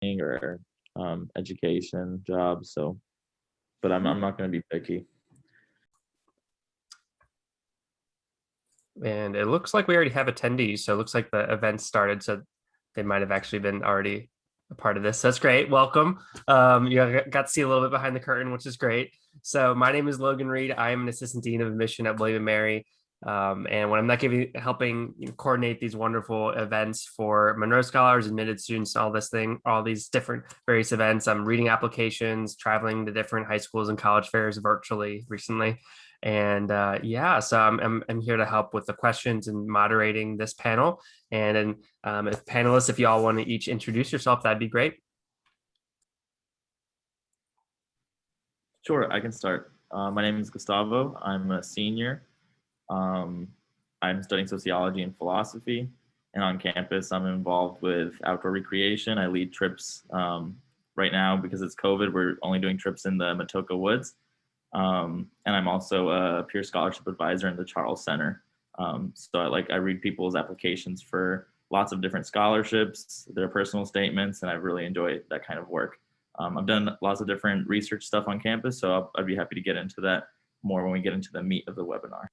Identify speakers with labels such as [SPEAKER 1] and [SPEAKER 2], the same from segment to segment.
[SPEAKER 1] or education jobs. So, but I'm not going to be picky.
[SPEAKER 2] And it looks like we already have attendees. So it looks like the event started. So they might have actually been already a part of this. That's great. Welcome. You got to see a little bit behind the curtain, which is great. So my name is Logan Reed. I am an assistant dean of admission at William and Mary. And when I'm not helping coordinate these wonderful events for Monroe Scholars, admitted students, all these different various events, I'm reading applications, traveling to different high schools and college fairs virtually recently. And yeah, so I'm here to help with the questions and moderating this panel. And then if panelists, if y'all want to each introduce yourself, that'd be great.
[SPEAKER 1] Sure, I can start. My name is Gustavo. I'm a senior. Um, I'm studying sociology and philosophy. And on campus, I'm involved with outdoor recreation. I lead trips right now because it's COVID. We're only doing trips in the Matoka Woods. And I'm also a peer scholarship advisor in the Charles Center. So I read people's applications for lots of different scholarships, their personal statements, and I really enjoy that kind of work. I've done lots of different research stuff on campus, so I'd be happy to get into that more when we get into the meat of the webinar.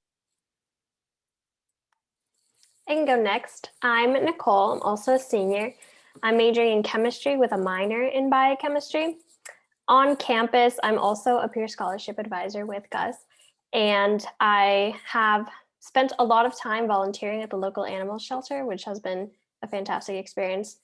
[SPEAKER 3] I can go next. I'm Nicole. I'm also a senior. I'm majoring in chemistry with a minor in biochemistry. On campus, I'm also a peer scholarship advisor with Gus, and I have spent a lot of time volunteering at the local animal shelter, which has been a fantastic experience.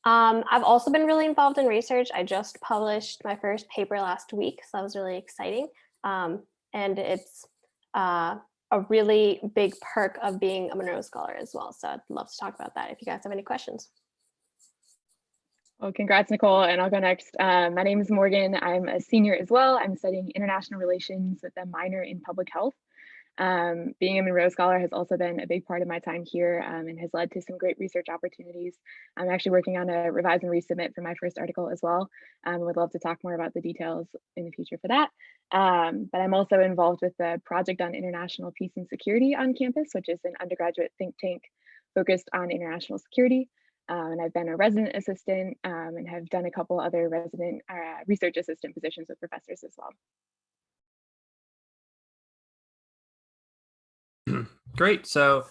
[SPEAKER 3] I've also been really involved in research. I just published my first paper last week, so that was really exciting. And it's a really big perk of being a Monroe Scholar as well. So I'd love to talk about that if you guys have any questions.
[SPEAKER 4] Well, congrats, Nicole, and I'll go next. My name is Morgan. I'm a senior as well. I'm studying international relations with a minor in public health. Being a Monroe Scholar has also been a big part of my time here and has led to some great research opportunities. I'm actually working on a revise and resubmit for my first article as well. Would love to talk more about the details in the future for that. But I'm also involved with the Project on International Peace and Security on campus, which is an undergraduate think tank focused on international security. And I've been a resident assistant and have done a couple other resident research assistant positions with professors as
[SPEAKER 2] well. Great. So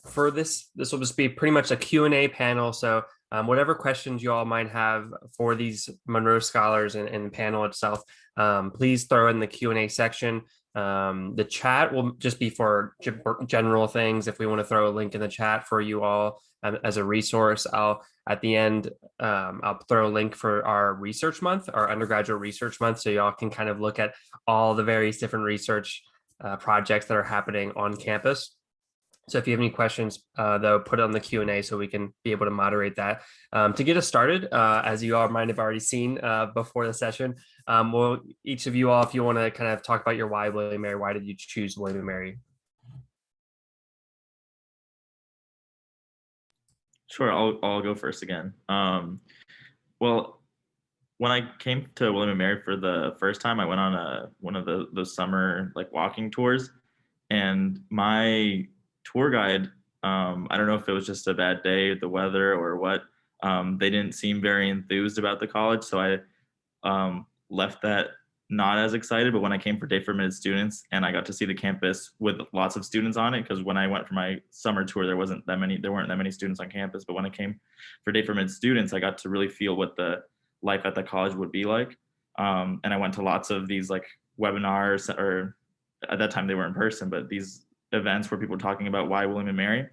[SPEAKER 2] for this will just be pretty much a Q&A panel. So whatever questions you all might have for these Monroe Scholars and the panel itself, please throw in the Q&A section. The chat will just be for general things. If we want to throw a link in the chat for you all as a resource, at the end, I'll throw a link for our research month, our undergraduate research month, so y'all can kind of look at all the various different research projects that are happening on campus. So if you have any questions, though, put it on the Q&A so we can be able to moderate that. To get us started, as you all might have already seen before the session, well, each of you all, if you want to kind of talk about your why William & Mary, why did you choose William & Mary?
[SPEAKER 1] Sure, I'll go first again. Well, when I came to William & Mary for the first time, I went on one of those summer walking tours, and my tour guide, I don't know if it was just a bad day, the weather or what, they didn't seem very enthused about the college, so I left that not as excited. But when I came for Day for Admitted Students and I got to see the campus with lots of students on it, because when I went for my summer tour, there weren't that many students on campus. But when I came for Day for Admitted Students, I got to really feel what the life at the college would be like. And I went to lots of these webinars, or at that time they were in person, but these events where people were talking about why William & Mary.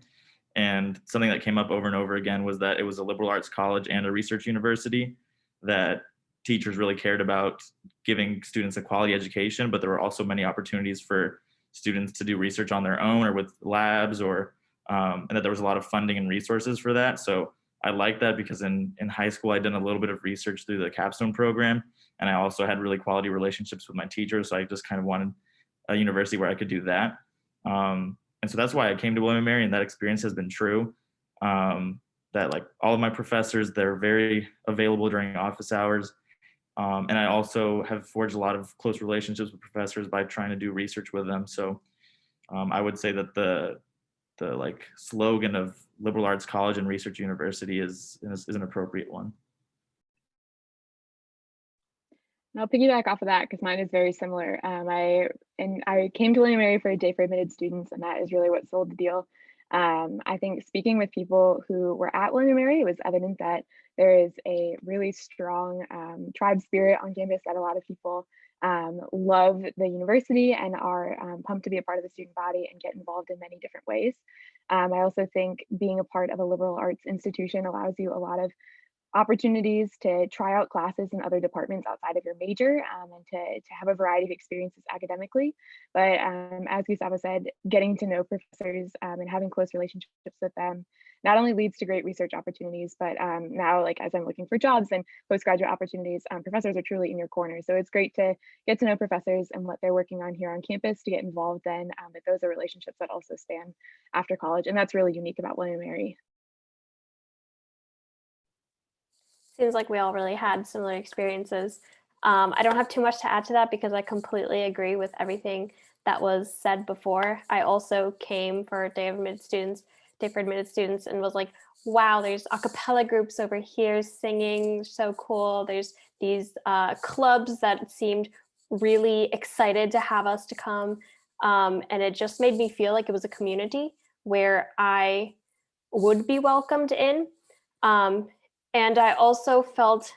[SPEAKER 1] And something that came up over and over again was that it was a liberal arts college and a research university, that teachers really cared about giving students a quality education, but there were also many opportunities for students to do research on their own or with labs, and that there was a lot of funding and resources for that. So I like that, because in high school, I'd done a little bit of research through the capstone program, and I also had really quality relationships with my teachers. So I just kind of wanted a university where I could do that. And so that's why I came to William & Mary, and that experience has been true. That all of my professors, they're very available during office hours. And I also have forged a lot of close relationships with professors by trying to do research with them. So I would say that the slogan of liberal arts college and research university is an appropriate one.
[SPEAKER 4] And I'll piggyback off of that because mine is very similar. I came to William & Mary for a day for admitted students, and that is really what sold the deal. I think speaking with people who were at William & Mary, it was evident that there is a really strong tribe spirit on campus, that a lot of people love the university and are pumped to be a part of the student body and get involved in many different ways. I also think being a part of a liberal arts institution allows you a lot of opportunities to try out classes in other departments outside of your major, and to have a variety of experiences academically. But as Gustavo said, getting to know professors and having close relationships with them not only leads to great research opportunities, but now, like, as I'm looking for jobs and postgraduate opportunities, professors are truly in your corner. So it's great to get to know professors and what they're working on here on campus, to get involved then. But those are relationships that also span after college, and that's really unique about William & Mary.
[SPEAKER 3] Seems like we all really had similar experiences. I don't have too much to add to that because I completely agree with everything that was said before. I also came for Day for Admitted Students, and was like, wow, there's a cappella groups over here singing, so cool. There's these clubs that seemed really excited to have us to come. And it just made me feel like it was a community where I would be welcomed in. And I also felt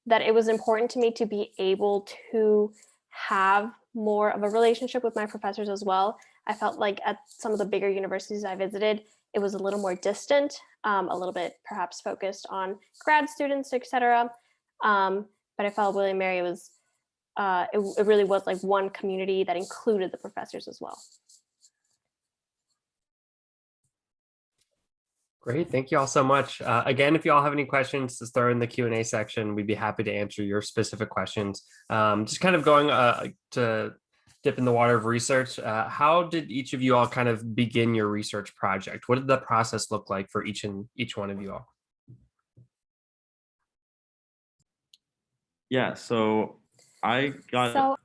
[SPEAKER 3] that it was important to me to be able to have more of a relationship with my professors as well. I felt like at some of the bigger universities I visited, it was a little more distant, a little bit perhaps focused on grad students, etc. But I felt William & Mary was, it really was like one community that included the professors as well.
[SPEAKER 2] Great, thank you all so much. Again, if you all have any questions, just throw in the Q&A section. We'd be happy to answer your specific questions. Just kind of going to dip in the water of research. How did each of you all kind of begin your research project? What did the process look like for each one of you all?
[SPEAKER 1] Yeah, so I got.
[SPEAKER 3] So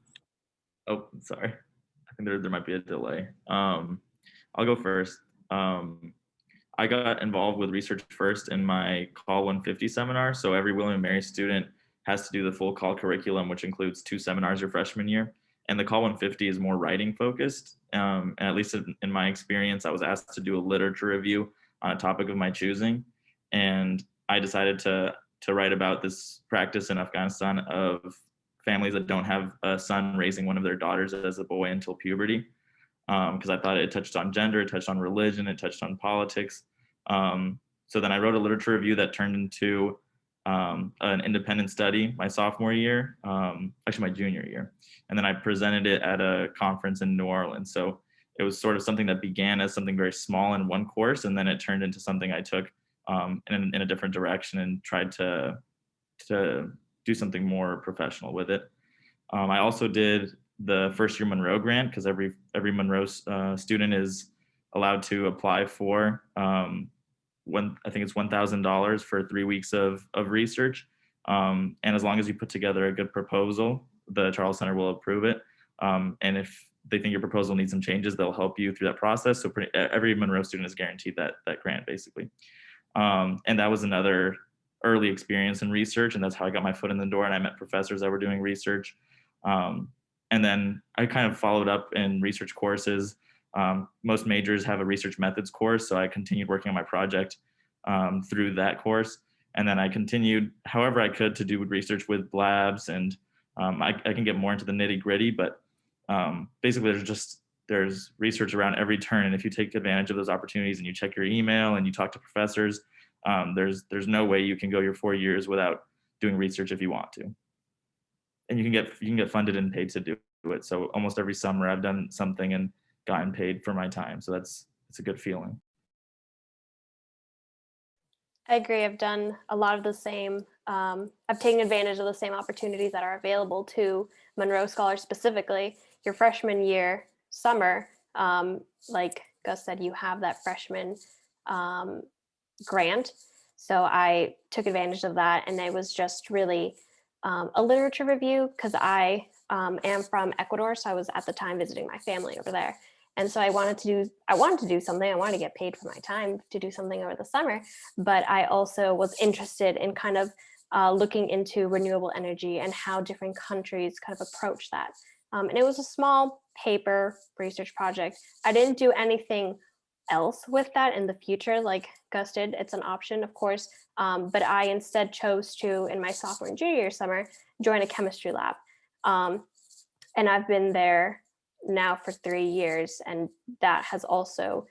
[SPEAKER 1] Oh, sorry. I think there might be a delay. I'll go first. I got involved with research first in my Call 150 seminar. So every William & Mary student has to do the full call curriculum, which includes 2 seminars your freshman year. And the Call 150 is more writing focused. And at least in my experience, I was asked to do a literature review on a topic of my choosing. And I decided to write about this practice in Afghanistan of families that don't have a son raising one of their daughters as a boy until puberty. Because I thought it touched on gender, it touched on religion, it touched on politics. So then I wrote a literature review that turned into an independent study my sophomore year, actually my junior year. And then I presented it at a conference in New Orleans. So it was sort of something that began as something very small in one course, and then it turned into something I took in a different direction and tried to do something more professional with it. I also did the first year Monroe grant, because every Monroe student is allowed to apply for I think it's $1,000 for 3 weeks of research. And as long as you put together a good proposal, the Charles Center will approve it. And if they think your proposal needs some changes, they'll help you through that process. So every Monroe student is guaranteed that grant, basically. And that was another early experience in research, and that's how I got my foot in the door, and I met professors that were doing research. And then I kind of followed up in research courses. Most majors have a research methods course, so I continued working on my project through that course. And then I continued however I could to do research with labs, and I can get more into the nitty gritty, but basically there's research around every turn. And if you take advantage of those opportunities and you check your email and you talk to professors, there's no way you can go your 4 years without doing research if you want to. And you can get funded and paid to do it. So almost every summer I've done something and gotten paid for my time. So it's a good feeling.
[SPEAKER 3] I agree. I've done a lot of the same. I've taken advantage of the same opportunities that are available to Monroe Scholars specifically. Your freshman year, summer, like Gus said, you have that freshman grant. So I took advantage of that, and it was just really a literature review, because I am from Ecuador, so I was at the time visiting my family over there. And so I wanted to do something. I wanted to get paid for my time to do something over the summer, but I also was interested in kind of looking into renewable energy and how different countries kind of approach that. And it was a small paper research project. I didn't do anything else with that in the future, like Gus did. It's an option, of course, but I instead chose to, in my sophomore and junior year summer, join a chemistry lab. And I've been there now for 3 years, and that has also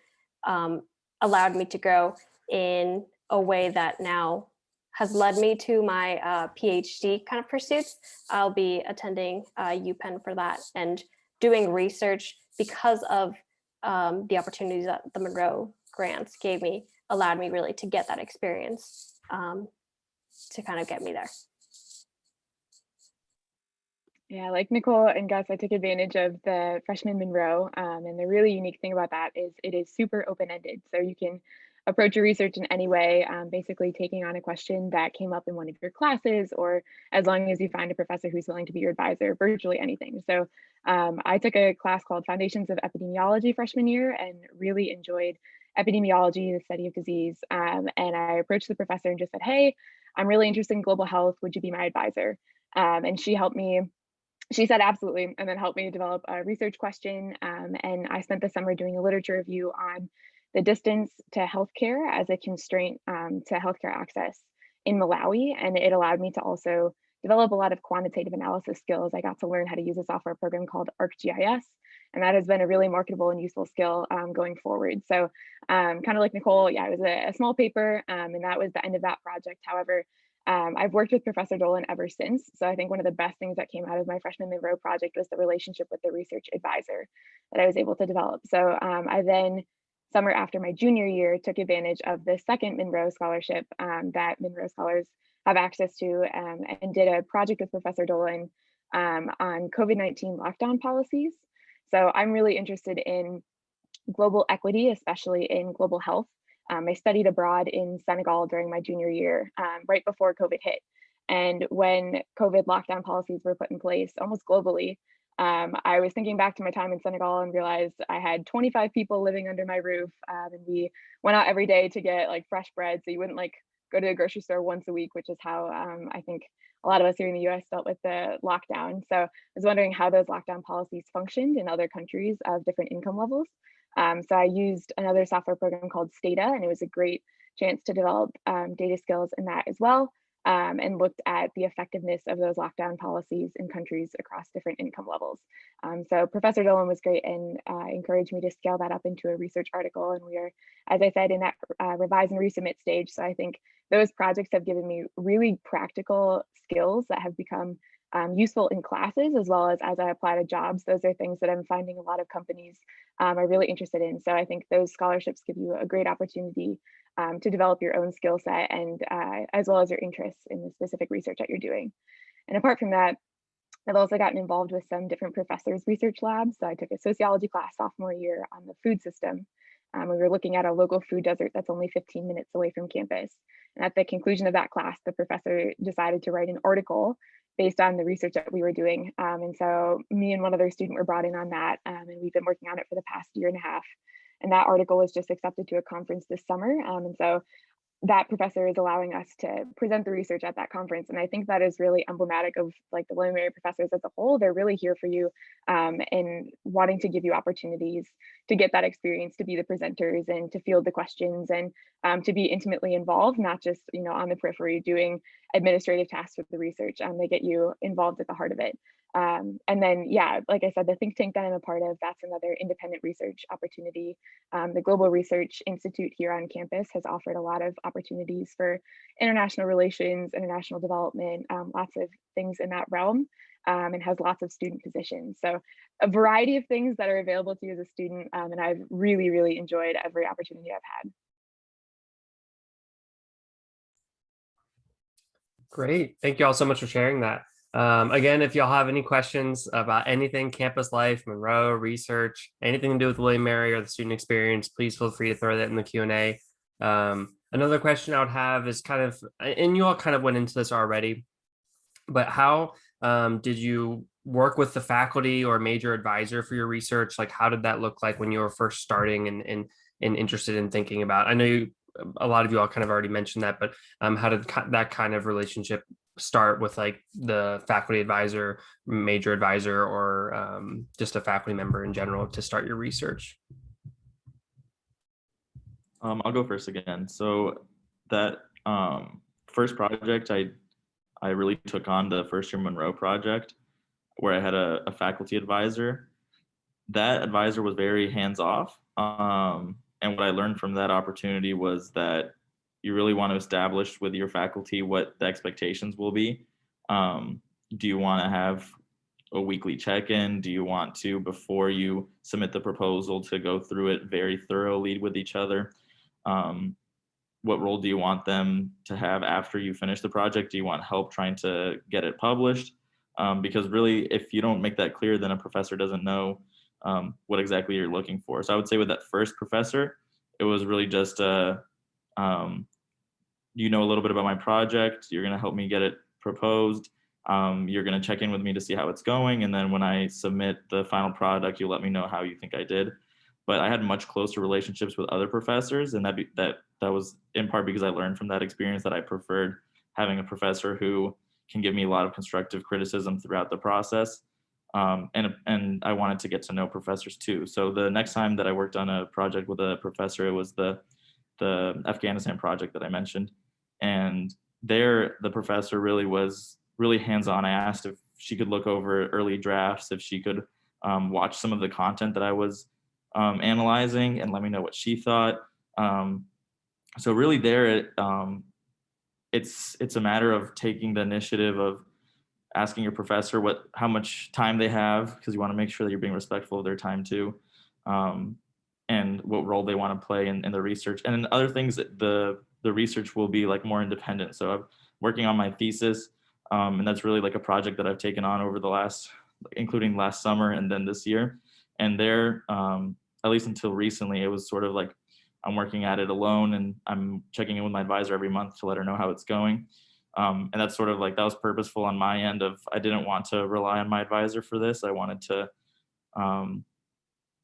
[SPEAKER 3] allowed me to grow in a way that now has led me to my PhD kind of pursuits. I'll be attending UPenn for that and doing research because of the opportunities that the Monroe grants gave me, allowed me really to get that experience to kind of get me there.
[SPEAKER 4] Yeah, like Nicole and Gus, I took advantage of the freshman Monroe. And the really unique thing about that is it is super open-ended. So you can approach your research in any way, basically taking on a question that came up in one of your classes, or as long as you find a professor who's willing to be your advisor, virtually anything. So I took a class called Foundations of Epidemiology freshman year and really enjoyed epidemiology, the study of disease. And I approached the professor and just said, hey, I'm really interested in global health. Would you be my advisor? And she helped me. She said absolutely, and then helped me develop a research question. And I spent the summer doing a literature review on the distance to healthcare as a constraint to healthcare access in Malawi. And it allowed me to also develop a lot of quantitative analysis skills. I got to learn how to use a software program called ArcGIS, and that has been a really marketable and useful skill going forward. So kind of like Nicole, yeah, it was a small paper, and that was the end of that project. However, I've worked with Professor Dolan ever since. So I think one of the best things that came out of my freshman Monroe project was the relationship with the research advisor that I was able to develop. So I then, summer after my junior year, took advantage of the second Monroe scholarship that Monroe scholars have access to, and did a project with Professor Dolan on COVID-19 lockdown policies. So I'm really interested in global equity, especially in global health. I studied abroad in Senegal during my junior year, right before COVID hit. And when COVID lockdown policies were put in place almost globally, I was thinking back to my time in Senegal and realized I had 25 people living under my roof. And we went out every day to get like fresh bread. So you wouldn't like go to the grocery store once a week, which is how I think a lot of us here in the US dealt with the lockdown. So I was wondering how those lockdown policies functioned in other countries of different income levels. So I used another software program called Stata, and it was a great chance to develop data skills in that as well, and looked at the effectiveness of those lockdown policies in countries across different income levels. So Professor Dolan was great and encouraged me to scale that up into a research article. And we are, as I said, in that revise and resubmit stage. So I think those projects have given me really practical skills that have become useful in classes as well as I apply to jobs. Those are things that I'm finding a lot of companies are really interested in. So I think those scholarships give you a great opportunity to develop your own skill set and as well as your interests in the specific research that you're doing. And apart from that, I've also gotten involved with some different professors' research labs. So I took a sociology class sophomore year on the food system. We were looking at a local food desert that's only 15 minutes away from campus. And at the conclusion of that class, the professor decided to write an article based on the research that we were doing. And so me and one other student were brought in on that, and we've been working on it for the past year and a half. And that article was just accepted to a conference this summer. And so that professor is allowing us to present the research at that conference. And I think that is really emblematic of like the William & Mary professors as a whole. They're really here for you and wanting to give you opportunities to get that experience, to be the presenters and to field the questions and to be intimately involved, not just, you know, on the periphery doing administrative tasks with the research. They get you involved at the heart of it. And then, yeah, like I said, the think tank that I'm a part of, that's another independent research opportunity. The Global Research Institute here on campus has offered a lot of opportunities for international relations, international development, lots of things in that realm, and has lots of student positions. So a variety of things that are available to you as a student, and I've really, really enjoyed every opportunity I've had.
[SPEAKER 2] Great. Thank you all so much for sharing that. Again, if y'all have any questions about anything campus life, Monroe, research, anything to do with William & Mary or the student experience, please feel free to throw that in the Q&A. Another question I would have is kind of, and you all kind of went into this already, but how did you work with the faculty or major advisor for your research? Like, how did that look like when you were first starting and interested in thinking about? I know you a lot of you all kind of already mentioned that, but how did that kind of relationship start with like the faculty advisor, major advisor, or just a faculty member in general to start your research?
[SPEAKER 1] I'll go first again. So that first project, I really took on the first year Monroe project where I had a faculty advisor. That advisor was very hands off. And what I learned from that opportunity was that you really want to establish with your faculty what the expectations will be. Do you want to have a weekly check-in? Do you want to, before you submit the proposal, to go through it very thoroughly with each other? What role do you want them to have after you finish the project? Do you want help trying to get it published? Because really, if you don't make that clear, then a professor doesn't know what exactly you're looking for. So I would say with that first professor, it was really just you know a little bit about my project. You're going to help me get it proposed. You're going to check in with me to see how it's going. And then when I submit the final product, you let me know how you think I did. But I had much closer relationships with other professors, and that was in part because I learned from that experience that I preferred having a professor who can give me a lot of constructive criticism throughout the process. And I wanted to get to know professors too. So the next time that I worked on a project with a professor, it was the Afghanistan project that I mentioned. And there, the professor really was really hands-on. I asked if she could look over early drafts, if she could watch some of the content that I was analyzing and let me know what she thought. So really there, it's a matter of taking the initiative of asking your professor how much time they have, because you want to make sure that you're being respectful of their time too, and what role they want to play in the research. And then other things that the research will be like more independent. So I'm working on my thesis, and that's really like a project that I've taken on over including last summer and then this year. And there, at least until recently, it was sort of like I'm working at it alone, and I'm checking in with my advisor every month to let her know how it's going. And that's sort of like, that was purposeful on my end of, I didn't want to rely on my advisor for this. I wanted to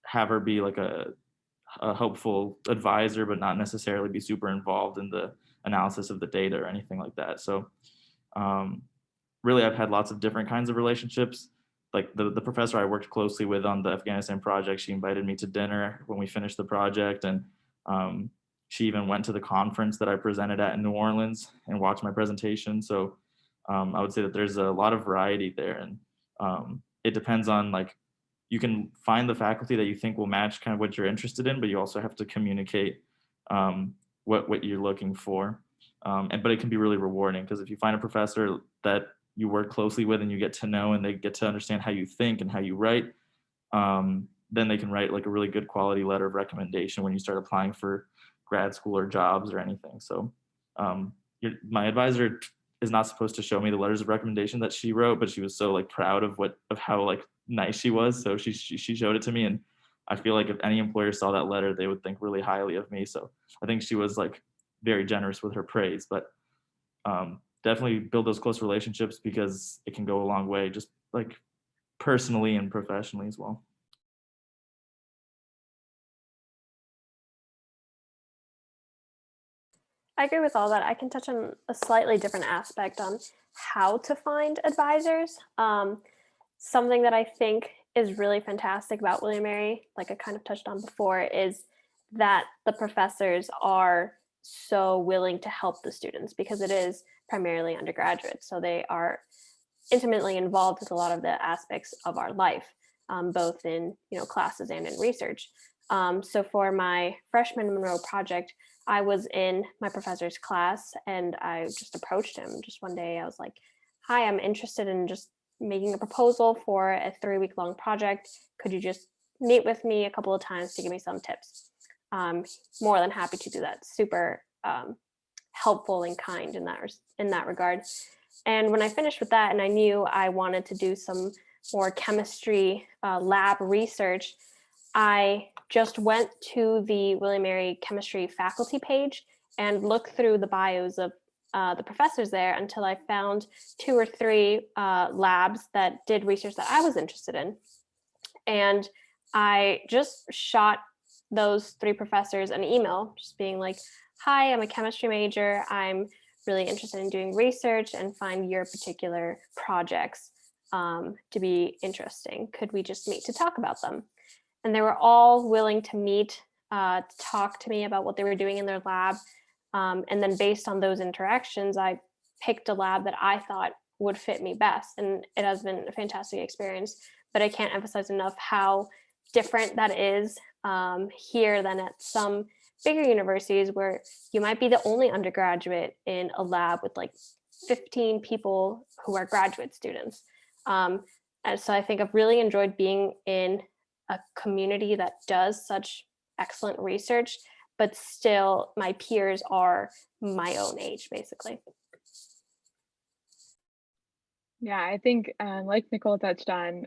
[SPEAKER 1] have her be like a helpful advisor, but not necessarily be super involved in the analysis of the data or anything like that. So really, I've had lots of different kinds of relationships. Like the professor I worked closely with on the Afghanistan project, she invited me to dinner when we finished the project. And she even went to the conference that I presented at in New Orleans and watched my presentation. So I would say that there's a lot of variety there. And it depends on, like, you can find the faculty that you think will match kind of what you're interested in, but you also have to communicate what you're looking for. But it can be really rewarding, because if you find a professor that you work closely with and you get to know and they get to understand how you think and how you write, then they can write like a really good quality letter of recommendation when you start applying for grad school or jobs or anything. So my advisor is not supposed to show me the letters of recommendation that she wrote, but she was so like proud of how like nice she was. So she showed it to me, and I feel like if any employer saw that letter, they would think really highly of me. So I think she was like very generous with her praise. But definitely build those close relationships, because it can go a long way, just like personally and professionally as well.
[SPEAKER 3] I agree with all that. I can touch on a slightly different aspect on how to find advisors. Something that I think is really fantastic about William & Mary, like I kind of touched on before, is that the professors are so willing to help the students, because it is primarily undergraduate. So they are intimately involved with a lot of the aspects of our life, both in classes and in research. So for my freshman Monroe project, I was in my professor's class, and I just approached him just one day. I was like, hi, I'm interested in just making a proposal for a 3-week-long project. Could you just meet with me a couple of times to give me some tips? More than happy to do that. Super helpful and kind in that regard. And when I finished with that, and I knew I wanted to do some more chemistry lab research, I just went to the William & Mary chemistry faculty page and looked through the bios of the professors there until I found 2 or 3 labs that did research that I was interested in. And I just shot those 3 professors an email, just being like, hi, I'm a chemistry major. I'm really interested in doing research and find your particular projects to be interesting. Could we just meet to talk about them? And they were all willing to meet, to talk to me about what they were doing in their lab. And then based on those interactions, I picked a lab that I thought would fit me best. And it has been a fantastic experience. But I can't emphasize enough how different that is here than at some bigger universities where you might be the only undergraduate in a lab with like 15 people who are graduate students. And so I think I've really enjoyed being in a community that does such excellent research, but still my peers are my own age, basically.
[SPEAKER 4] Yeah, I think like Nicole touched on,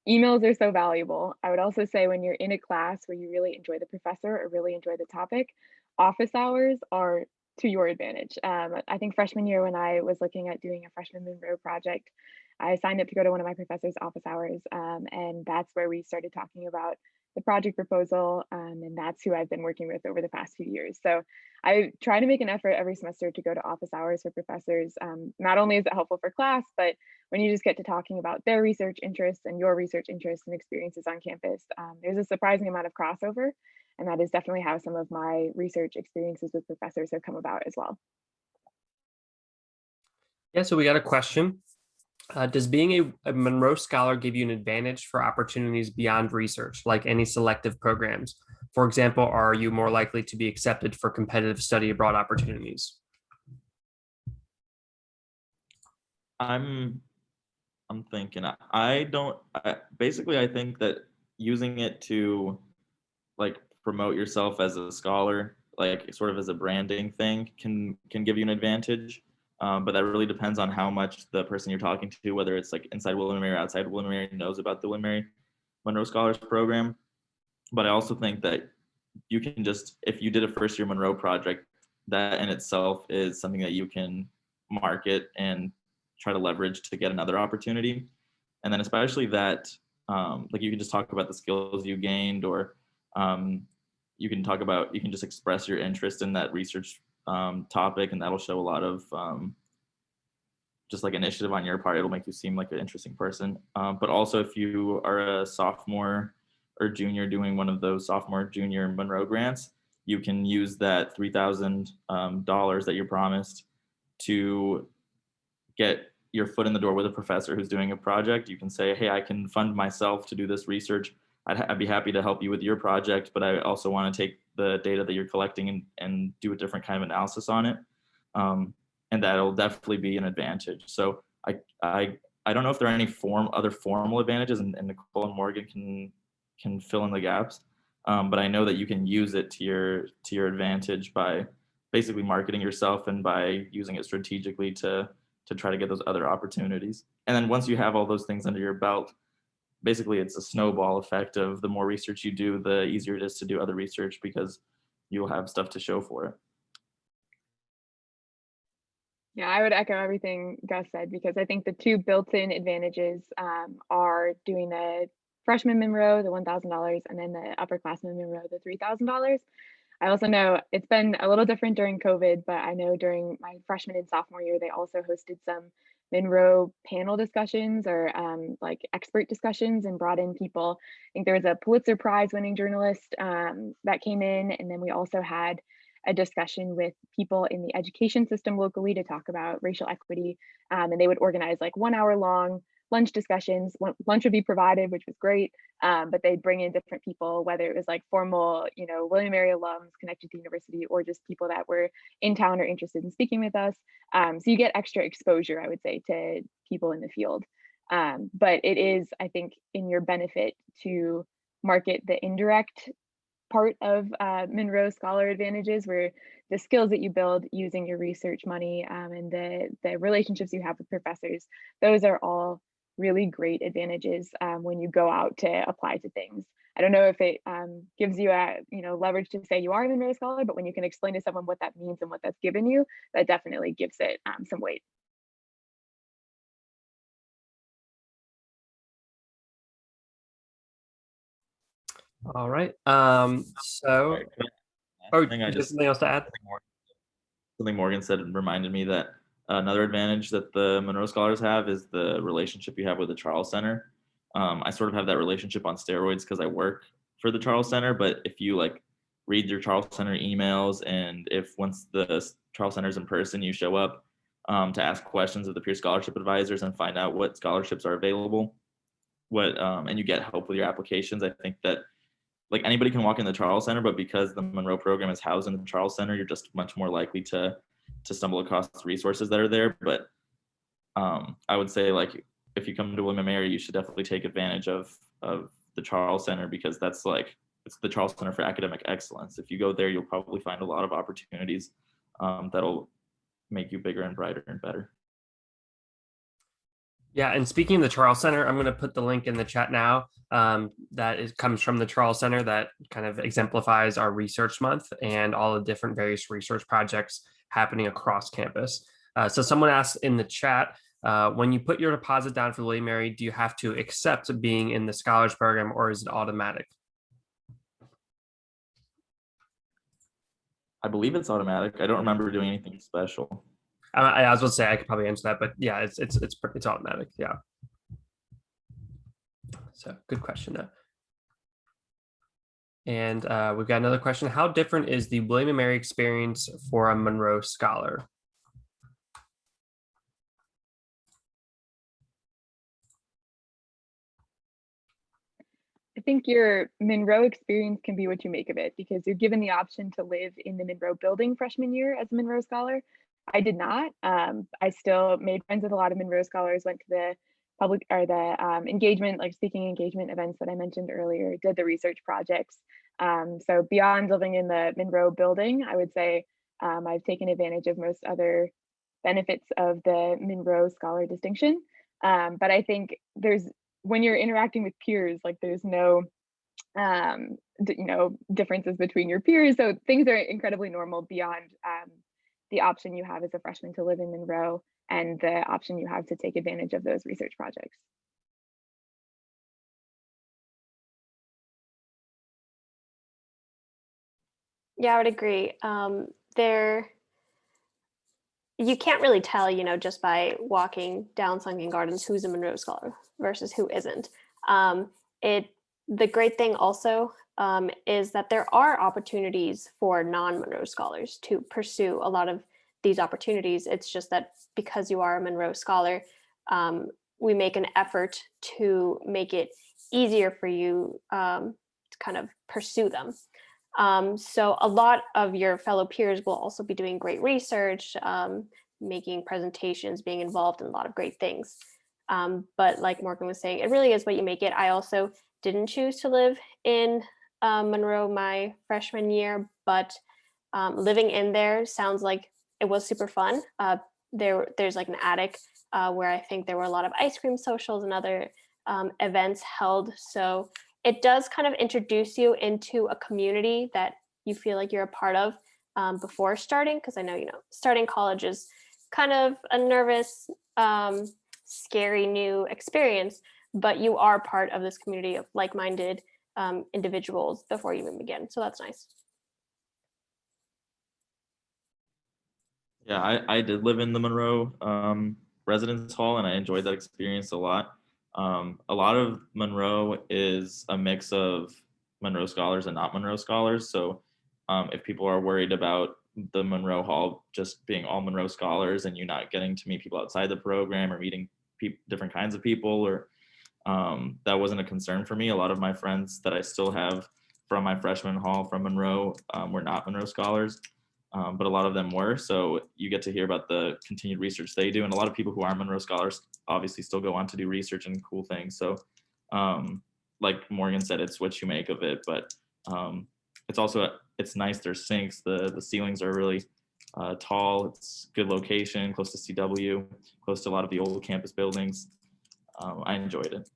[SPEAKER 4] emails are so valuable. I would also say when you're in a class where you really enjoy the professor or really enjoy the topic, office hours are to your advantage. I think freshman year when I was looking at doing a freshman Monroe project, I signed up to go to one of my professor's office hours, and that's where we started talking about the project proposal, and that's who I've been working with over the past few years. So I try to make an effort every semester to go to office hours for professors. Not only is it helpful for class, but when you just get to talking about their research interests and your research interests and experiences on campus, there's a surprising amount of crossover. And that is definitely how some of my research experiences with professors have come about as well.
[SPEAKER 2] Yeah, so we got a question. Does being a Monroe Scholar give you an advantage for opportunities beyond research, like any selective programs? For example, are you more likely to be accepted for competitive study abroad opportunities?
[SPEAKER 1] I'm thinking I don't basically I think that using it to like promote yourself as a scholar, like sort of as a branding thing, can give you an advantage. But that really depends on how much the person you're talking to, whether it's like inside William and Mary or outside William and Mary, knows about the William and Mary Monroe Scholars Program. But I also think that you can just, if you did a first year Monroe project, that in itself is something that you can market and try to leverage to get another opportunity. And then especially that, like you can just talk about the skills you gained, or you can just express your interest in that research topic, and that'll show a lot of just like initiative on your part. It'll make you seem like an interesting person. But also if you are a sophomore or junior doing one of those sophomore, junior Monroe grants, you can use that $3,000 that you're promised to get your foot in the door with a professor who's doing a project. You can say, hey, I can fund myself to do this research. I'd be happy to help you with your project, but I also want to take the data that you're collecting and do a different kind of analysis on it. And that'll definitely be an advantage. So I don't know if there are any other formal advantages, and Nicole and Morgan can fill in the gaps. But I know that you can use it to your advantage by basically marketing yourself and by using it strategically to try to get those other opportunities. And then once you have all those things under your belt, basically it's a snowball effect of the more research you do, the easier it is to do other research because you'll have stuff to show for it.
[SPEAKER 4] Yeah, I would echo everything Gus said, because I think the two built-in advantages are doing the freshman Monroe, the $1,000, and then the upperclassman Monroe, the $3,000. I also know it's been a little different during COVID, but I know during my freshman and sophomore year, they also hosted some Monroe panel discussions or like expert discussions and brought in people. I think there was a Pulitzer Prize winning journalist that came in, and then we also had a discussion with people in the education system locally to talk about racial equity. And they would organize like 1 hour long lunch discussions. Lunch would be provided, which was great. But they'd bring in different people, whether it was like formal, William & Mary alums connected to the university, or just people that were in town or interested in speaking with us. So you get extra exposure, I would say, to people in the field. But it is, I think, in your benefit to market the indirect part of Monroe Scholar Advantages, where the skills that you build using your research money and the relationships you have with professors, those are all really great advantages when you go out to apply to things. I don't know if it gives you a leverage to say you are a Monroe Scholar, but when you can explain to someone what that means and what that's given you, that definitely gives it some weight.
[SPEAKER 2] All right. So,
[SPEAKER 1] Sorry,
[SPEAKER 2] oh,
[SPEAKER 1] I think I
[SPEAKER 2] just
[SPEAKER 1] just
[SPEAKER 2] something else to add?
[SPEAKER 1] something Morgan said reminded me that another advantage that the Monroe Scholars have is the relationship you have with the Charles Center. I sort of have that relationship on steroids because I work for the Charles Center, but if you like read your Charles Center emails, and if once the Charles Center is in person, you show up to ask questions of the peer scholarship advisors and find out what scholarships are available, and you get help with your applications. I think that like anybody can walk in the Charles Center, but because the Monroe program is housed in the Charles Center, you're just much more likely to stumble across resources that are there. But I would say like if you come to William & Mary, you should definitely take advantage of the Charles Center, because that's like it's the Charles Center for Academic Excellence. If you go there, you'll probably find a lot of opportunities that'll make you bigger and brighter and better.
[SPEAKER 2] Yeah, and speaking of the Charles Center, I'm going to put the link in the chat now. Comes from the Charles Center that kind of exemplifies our research month and all the different various research projects happening across campus. So someone asked in the chat, when you put your deposit down for William & Mary, do you have to accept being in the Scholars Program, or is it automatic?
[SPEAKER 1] I believe it's automatic. I don't remember doing anything special.
[SPEAKER 2] I was going to say I could probably answer that, but yeah, it's automatic. Yeah. So good question though. And we've got another question. How different is the William & Mary experience for a Monroe Scholar?
[SPEAKER 4] I think your Monroe experience can be what you make of it, because you're given the option to live in the Monroe building freshman year as a Monroe Scholar. I did not. I still made friends with a lot of Monroe Scholars, went to the public or the engagement, like speaking engagement events that I mentioned earlier, did the research projects. So beyond living in the Monroe building, I would say I've taken advantage of most other benefits of the Monroe Scholar distinction. But I think when you're interacting with peers, like there's no differences between your peers. So things are incredibly normal beyond the option you have as a freshman to live in Monroe and the option you have to take advantage of those research projects.
[SPEAKER 3] Yeah, I would agree. You can't really tell, just by walking down Sunken Gardens who's a Monroe Scholar versus who isn't. The great thing also is that there are opportunities for non-Monroe Scholars to pursue a lot of these opportunities. It's just that because you are a Monroe Scholar, we make an effort to make it easier for you to kind of pursue them. So a lot of your fellow peers will also be doing great research, making presentations, being involved in a lot of great things. But like Morgan was saying, it really is what you make it. I also didn't choose to live in Monroe my freshman year, but living in there sounds like it was super fun. There's like an attic where I think there were a lot of ice cream socials and other events held. So it does kind of introduce you into a community that you feel like you're a part of before starting, because I know, starting college is kind of a nervous, scary new experience, but you are part of this community of like-minded individuals before you even begin. So that's nice.
[SPEAKER 1] Yeah, I did live in the Monroe residence hall, and I enjoyed that experience a lot. A lot of Monroe is a mix of Monroe Scholars and not Monroe Scholars. So if people are worried about the Monroe Hall just being all Monroe Scholars and you not getting to meet people outside the program or meeting different kinds of people, or that wasn't a concern for me. A lot of my friends that I still have from my freshman hall from Monroe were not Monroe Scholars, but a lot of them were. So you get to hear about the continued research they do. And a lot of people who are Monroe Scholars obviously still go on to do research and cool things. So like Morgan said, it's what you make of it, but it's nice. There's sinks, the ceilings are really tall. It's good location, close to CW, close to a lot of the old campus buildings. I enjoyed it.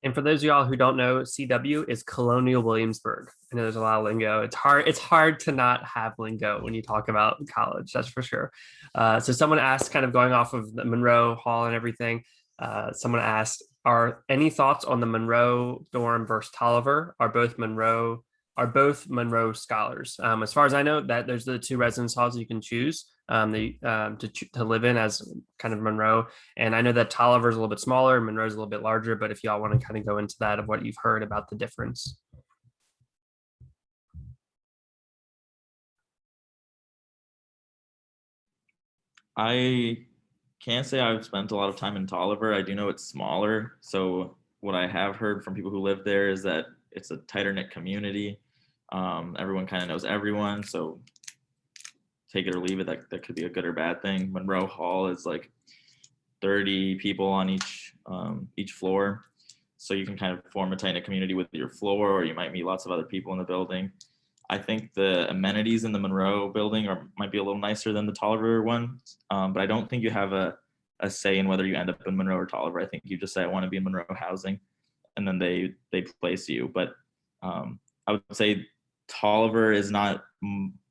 [SPEAKER 2] And for those of y'all who don't know, CW is Colonial Williamsburg. I know there's a lot of lingo. It's hard to not have lingo when you talk about college, that's for sure. So someone asked, kind of going off of the Monroe Hall and everything, someone asked, are any thoughts on the Monroe dorm versus Tolliver? Are both Monroe are both Monroe scholars. As far as I know, that there's the 2 residence halls you can choose to live in as kind of Monroe. And I know that Tolliver is a little bit smaller, Monroe's a little bit larger, but if y'all want to kind of go into that of what you've heard about the difference.
[SPEAKER 1] I can't say I've spent a lot of time in Tolliver. I do know it's smaller. So what I have heard from people who live there is that it's a tighter knit community. Everyone kind of knows everyone. So take it or leave it. That could be a good or bad thing. Monroe Hall is like 30 people on each floor. So you can kind of form a tight knit community with your floor, or you might meet lots of other people in the building. I think the amenities in the Monroe building might be a little nicer than the Tolliver one, but I don't think you have a say in whether you end up in Monroe or Tolliver. I think you just say, I want to be in Monroe housing, and then they place you. But I would say Tolliver is not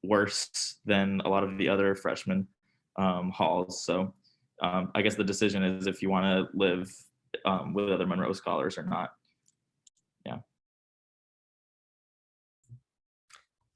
[SPEAKER 1] worse than a lot of the other freshman halls. So I guess the decision is if you want to live with other Monroe scholars or not.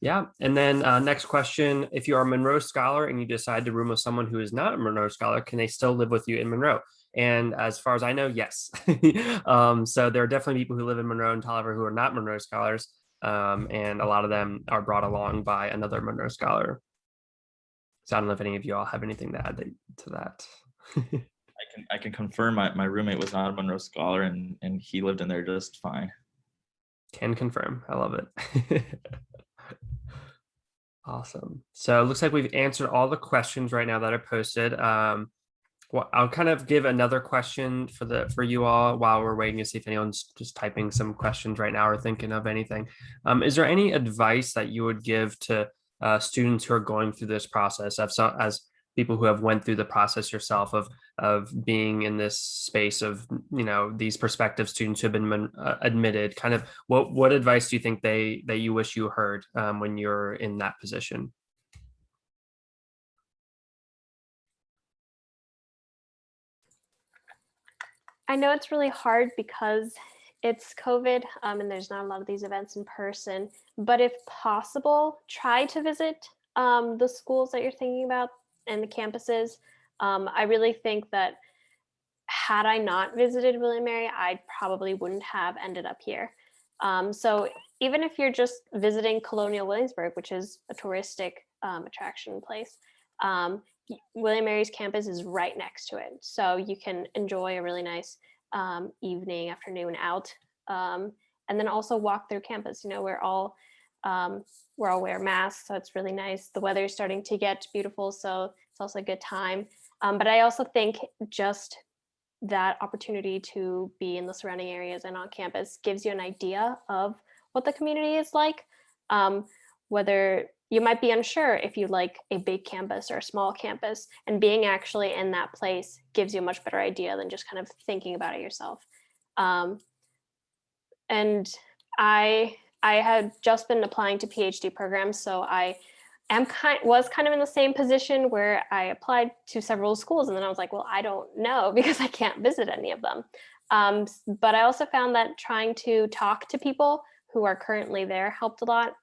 [SPEAKER 2] Yeah. And then next question, if you are a Monroe scholar and you decide to room with someone who is not a Monroe scholar, can they still live with you in Monroe? And as far as I know, yes. So there are definitely people who live in Monroe and Tolliver who are not Monroe scholars. And a lot of them are brought along by another Monroe scholar. So I don't know if any of you all have anything to add to that.
[SPEAKER 1] I can confirm my roommate was not a Monroe scholar, and he lived in there just fine.
[SPEAKER 2] Can confirm. I love it. Awesome. So it looks like we've answered all the questions right now that are posted. Well, I'll kind of give another question for you all while we're waiting to see if anyone's just typing some questions right now or thinking of anything. Is there any advice that you would give to students who are going through this process, as people who have went through the process yourself of being in this space of, you know, these prospective students who have been admitted? Kind of what advice do you think that you wish you heard when you're in that position?
[SPEAKER 3] I know it's really hard because it's COVID and there's not a lot of these events in person, but if possible, try to visit the schools that you're thinking about and the campuses. I really think that had I not visited William Mary, I probably wouldn't have ended up here. So even if you're just visiting Colonial Williamsburg, which is a touristic attraction place, William Mary's campus is right next to it. So you can enjoy a really nice evening, afternoon out. And then also walk through campus. You know, we're all wear masks, so it's really nice. The weather is starting to get beautiful, so it's also a good time. But I also think just that opportunity to be in the surrounding areas and on campus gives you an idea of what the community is like. Whether you might be unsure if you like a big campus or a small campus, and being actually in that place gives you a much better idea than just kind of thinking about it yourself. And I had just been applying to PhD programs, so I was kind of in the same position where I applied to several schools, and then I was like, well, I don't know because I can't visit any of them. But I also found that trying to talk to people who are currently there helped a lot.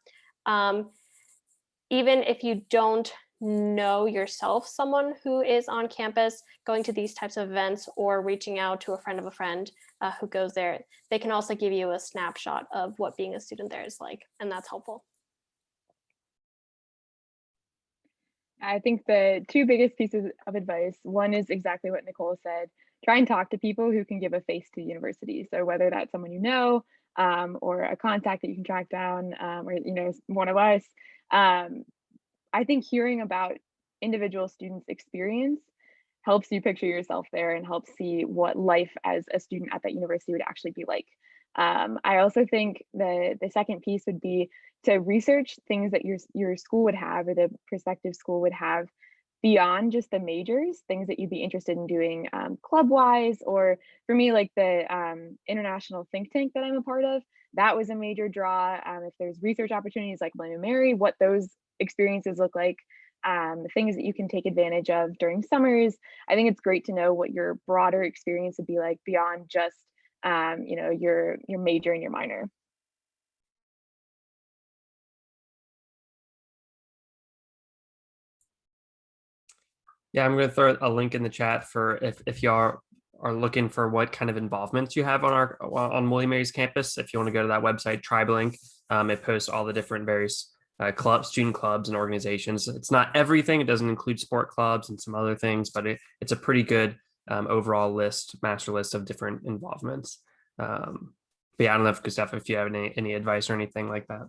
[SPEAKER 3] Even if you don't know yourself someone who is on campus, going to these types of events or reaching out to a friend of a friend who goes there, they can also give you a snapshot of what being a student there is like, and that's helpful.
[SPEAKER 4] I think the 2 biggest pieces of advice, one is exactly what Nicole said. Try and talk to people who can give a face to the university. So whether that's someone you know, or a contact that you can track down, or, you know, one of us. I think hearing about individual students' experience helps you picture yourself there and helps see what life as a student at that university would actually be like. I also think the second piece would be to research things that your school would have, or the prospective school would have, beyond just the majors, things that you'd be interested in doing club wise, or for me, like the international think tank that I'm a part of, that was a major draw. If there's research opportunities like William & Mary, what those experiences look like, the things that you can take advantage of during summers. I think it's great to know what your broader experience would be like beyond just you know, your major and your minor.
[SPEAKER 2] Yeah, I'm going to throw a link in the chat for if y'all are looking for what kind of involvements you have on William Mary's campus. If you want to go to that website, TribeLink, it posts all the different various clubs, student clubs, and organizations. It's not everything; it doesn't include sport clubs and some other things, but it's a pretty good overall master list of different involvements. But yeah, I don't know if Gustav, if you have any advice or anything like that.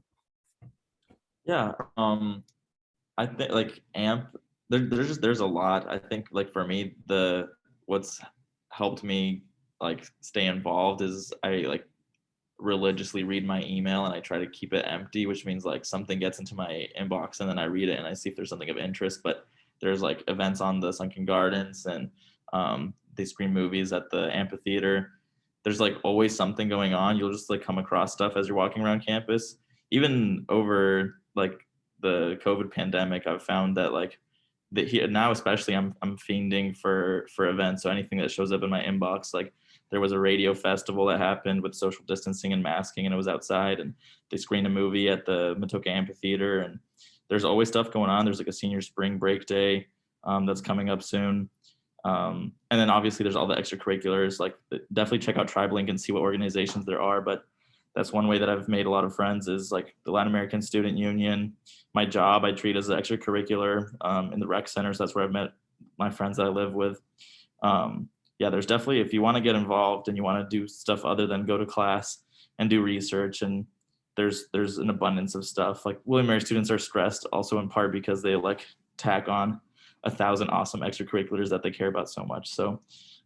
[SPEAKER 1] Yeah. I think like AMP, there's a lot. I think like for me, what's helped me like stay involved is I like religiously read my email and I try to keep it empty, which means like something gets into my inbox and then I read it and I see if there's something of interest. But there's like events on the Sunken Gardens and they screen movies at the amphitheater. There's like always something going on. You'll just like come across stuff as you're walking around campus. Even over like the COVID pandemic, I've found that like that here now especially I'm fiending for events. So anything that shows up in my inbox, like there was a radio festival that happened with social distancing and masking, and it was outside, and they screened a movie at the Matoka Amphitheater, and there's always stuff going on. There's like a senior spring break day that's coming up soon. And then obviously there's all the extracurriculars. Like definitely check out TribeLink and see what organizations there are. But that's one way that I've made a lot of friends is like the Latin American Student Union. My job I treat as an extracurricular in the rec centers. That's where I've met my friends that I live with. Yeah, there's definitely, if you want to get involved and you want to do stuff other than go to class and do research, and there's an abundance of stuff. Like William Mary students are stressed also in part because they like tack on 1,000 awesome extracurriculars that they care about so much. So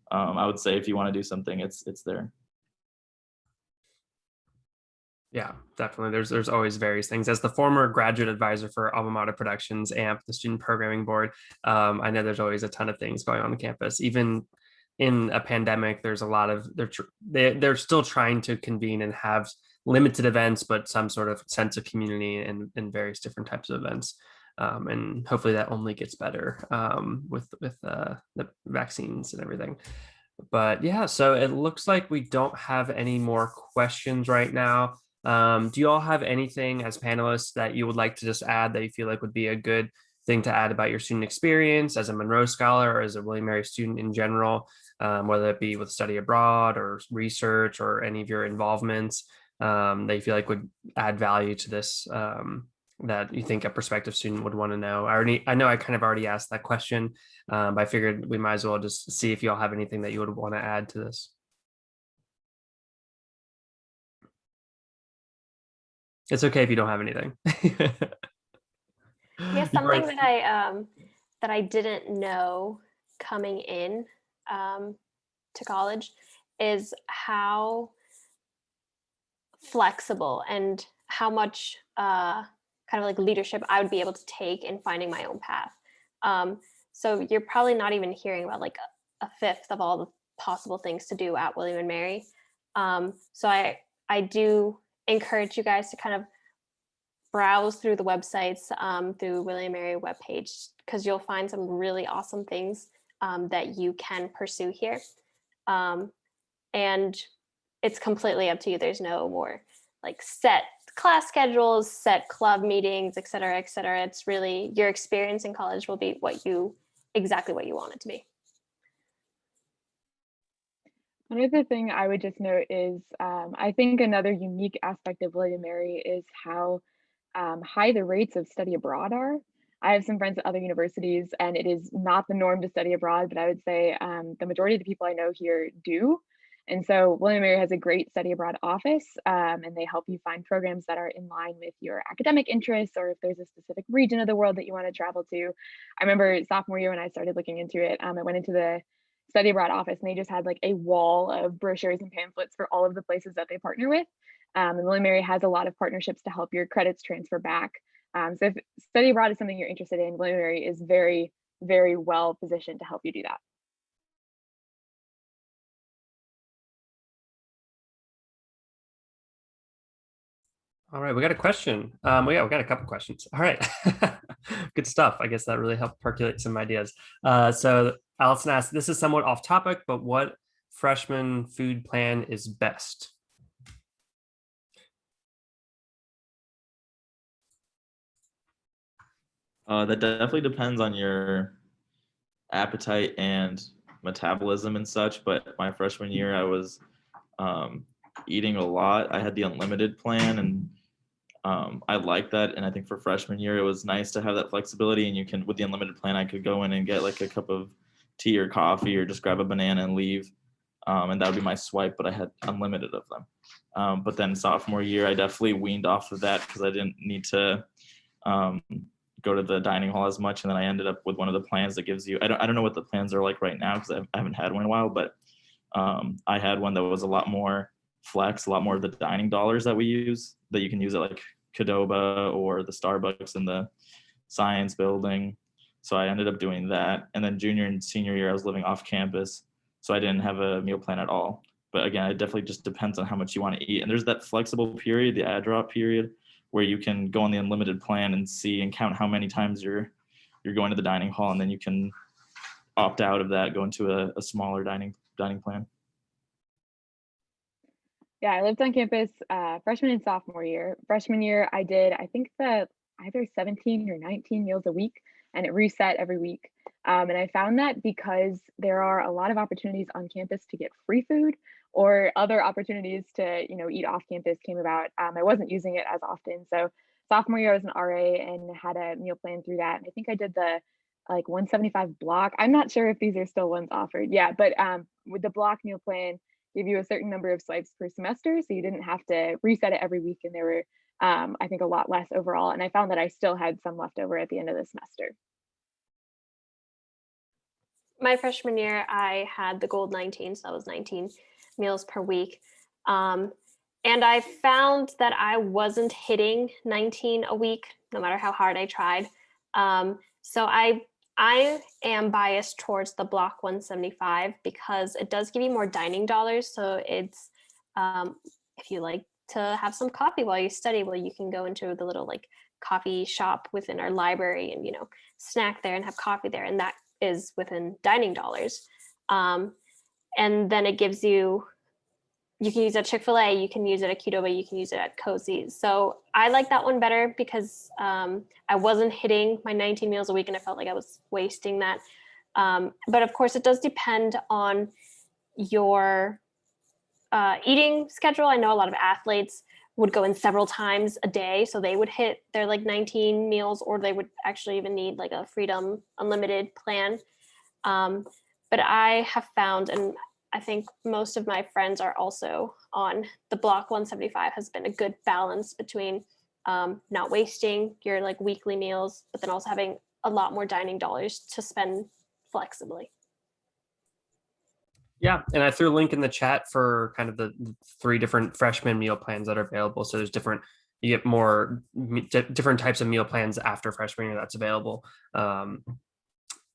[SPEAKER 1] I would say if you want to do something, it's there.
[SPEAKER 2] Yeah, definitely. There's always various things. As the former graduate advisor for Alma Mater Productions, AMP, the Student Programming Board, I know there's always a ton of things going on campus. Even in a pandemic, there's a lot of they're still trying to convene and have limited events, but some sort of sense of community and various different types of events. And hopefully that only gets better with the vaccines and everything. But yeah, so it looks like we don't have any more questions right now. Do you all have anything as panelists that you would like to just add that you feel like would be a good thing to add about your student experience as a Monroe Scholar or as a William Mary student in general, whether it be with study abroad or research or any of your involvements that you feel like would add value to this that you think a prospective student would want to know? I know I kind of already asked that question, but I figured we might as well just see if you all have anything that you would want to add to this. It's okay if you don't have anything.
[SPEAKER 3] Yeah, something that I didn't know coming in to college is how flexible and how much kind of like leadership I would be able to take in finding my own path. So you're probably not even hearing about like a fifth of all the possible things to do at William and Mary. So I do encourage you guys to kind of browse through the websites through William and Mary webpage, because you'll find some really awesome things that you can pursue here. And it's completely up to you. There's no more like set class schedules, set club meetings, et cetera, et cetera. It's really your experience in college will be exactly what you want it to be.
[SPEAKER 4] Another thing I would just note is I think another unique aspect of William Mary is how high the rates of study abroad are. I have some friends at other universities, and it is not the norm to study abroad, but I would say the majority of the people I know here do. And so William Mary has a great study abroad office, and they help you find programs that are in line with your academic interests, or if there's a specific region of the world that you want to travel to. I remember sophomore year when I started looking into it, I went into the study abroad office and they just had like a wall of brochures and pamphlets for all of the places that they partner with. And William Mary has a lot of partnerships to help your credits transfer back. So if study abroad is something you're interested in, William Mary is very, very well positioned to help you do that.
[SPEAKER 2] All right, we got a question. We got a couple questions. All right, good stuff. I guess that really helped percolate some ideas. So Allison asked, this is somewhat off topic, but what freshman food plan is best?
[SPEAKER 1] That definitely depends on your appetite and metabolism and such. But my freshman year, I was eating a lot. I had the unlimited plan, and I like that. And I think for freshman year, it was nice to have that flexibility. And you can, with the unlimited plan, I could go in and get like a cup of tea or coffee or just grab a banana and leave. And that would be my swipe, but I had unlimited of them. But then sophomore year, I definitely weaned off of that because I didn't need to go to the dining hall as much. And then I ended up with one of the plans that gives you, I don't know what the plans are like right now because I haven't had one in a while, but I had one that was a lot more flex, a lot more of the dining dollars that we use that you can use at like Qdoba or the Starbucks in the science building. So I ended up doing that. And then junior and senior year, I was living off campus. So I didn't have a meal plan at all. But again, it definitely just depends on how much you want to eat. And there's that flexible period, the ad drop period, where you can go on the unlimited plan and see and count how many times you're going to the dining hall, and then you can opt out of that, go into a smaller dining plan.
[SPEAKER 4] Yeah, I lived on campus freshman and sophomore year. Freshman year, I did, I think either 17 or 19 meals a week, and it reset every week. And I found that because there are a lot of opportunities on campus to get free food or other opportunities to, eat off campus came about. I wasn't using it as often. So sophomore year, I was an RA and had a meal plan through that. And I think I did the like 175 block. I'm not sure if these are still ones offered. Yeah, but with the block meal plan, give you a certain number of swipes per semester. So you didn't have to reset it every week. And there were, I think, a lot less overall. And I found that I still had some left over at the end of the semester.
[SPEAKER 3] My freshman year, I had the gold 19, so that was 19 meals per week. And I found that I wasn't hitting 19 a week, no matter how hard I tried. So I am biased towards the block 175 because it does give you more dining dollars. So it's, if you like to have some coffee while you study, well, you can go into the little like coffee shop within our library and, snack there and have coffee there. And that is within dining dollars. And then it gives you can use it at Chick-fil-A, you can use it at Qdoba, you can use it at Cozy's. So I like that one better because I wasn't hitting my 19 meals a week and I felt like I was wasting that. But of course, it does depend on your eating schedule. I know a lot of athletes would go in several times a day, so they would hit their like 19 meals, or they would actually even need like a Freedom Unlimited plan. But I have found, and I think most of my friends are also on the block 175, has been a good balance between not wasting your like weekly meals, but then also having a lot more dining dollars to spend flexibly.
[SPEAKER 2] Yeah, and I threw a link in the chat for kind of the 3 different freshman meal plans that are available. So there's you get more different types of meal plans after freshman year that's available.